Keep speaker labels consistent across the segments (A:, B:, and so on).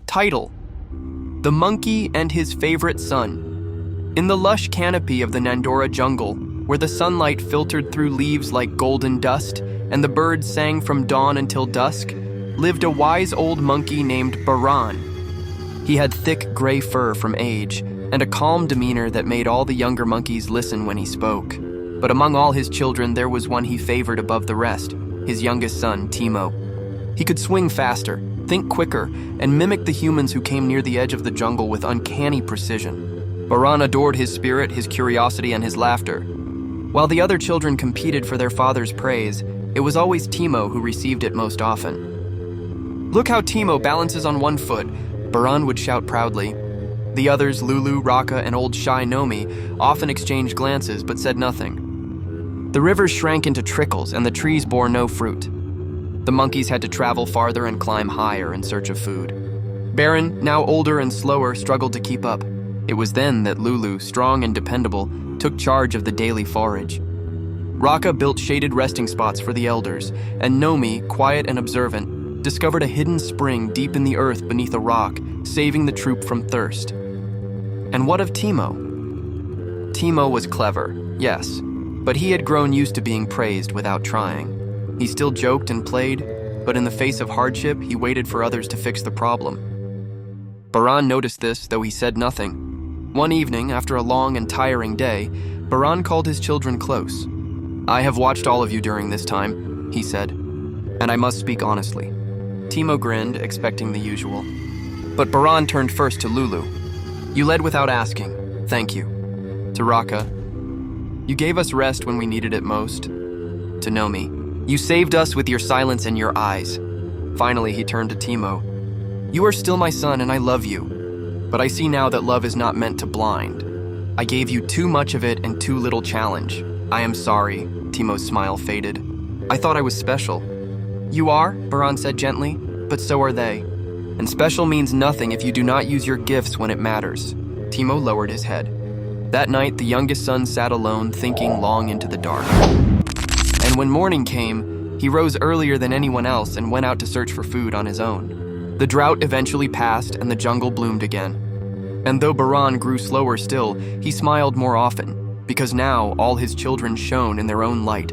A: Title: The Monkey and His Favorite Son. In the lush canopy of the Nandora jungle, where the sunlight filtered through leaves like golden dust and the birds sang from dawn until dusk, lived a wise old monkey named Baran. He had thick gray fur from age and a calm demeanor that made all the younger monkeys listen when he spoke. But among all his children, there was one he favored above the rest, his youngest son, Timo. He could swing faster, think quicker, and mimic the humans who came near the edge of the jungle with uncanny precision. Baran adored his spirit, his curiosity, and his laughter. While the other children competed for their father's praise, it was always Timo who received it most often. "Look how Timo balances on one foot," Baran would shout proudly. The others, Lulu, Raka, and old shy Nomi, often exchanged glances but said nothing. The rivers shrank into trickles and the trees bore no fruit. The monkeys had to travel farther and climb higher in search of food. Baran, now older and slower, struggled to keep up. It was then that Lulu, strong and dependable, took charge of the daily forage. Raka built shaded resting spots for the elders, and Nomi, quiet and observant, discovered a hidden spring deep in the earth beneath a rock, saving the troop from thirst. And what of Timo? Timo was clever, yes, but he had grown used to being praised without trying. He still joked and played, but in the face of hardship, he waited for others to fix the problem. Baran noticed this, though he said nothing. One evening, after a long and tiring day, Baran called his children close. "I have watched all of you during this time," he said, "and I must speak honestly." Timo grinned, expecting the usual. But Baran turned first to Lulu. "You led without asking. Thank you." To Raka, "You gave us rest when we needed it most." To Nomi, "You saved us with your silence and your eyes." Finally, he turned to Timo. "You are still my son and I love you. But I see now that love is not meant to blind. I gave you too much of it and too little challenge. I am sorry." Timo's smile faded. "I thought I was special." "You are," Baran said gently, "but so are they. And special means nothing if you do not use your gifts when it matters." Timo lowered his head. That night, the youngest son sat alone, thinking long into the dark. And when morning came, he rose earlier than anyone else and went out to search for food on his own. The drought eventually passed and the jungle bloomed again. And though Baran grew slower still, he smiled more often, because now all his children shone in their own light.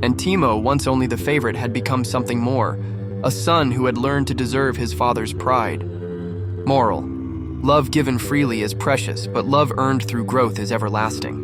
A: And Timo, once only the favorite, had become something more, a son who had learned to deserve his father's pride. Moral: love given freely is precious, but love earned through growth is everlasting.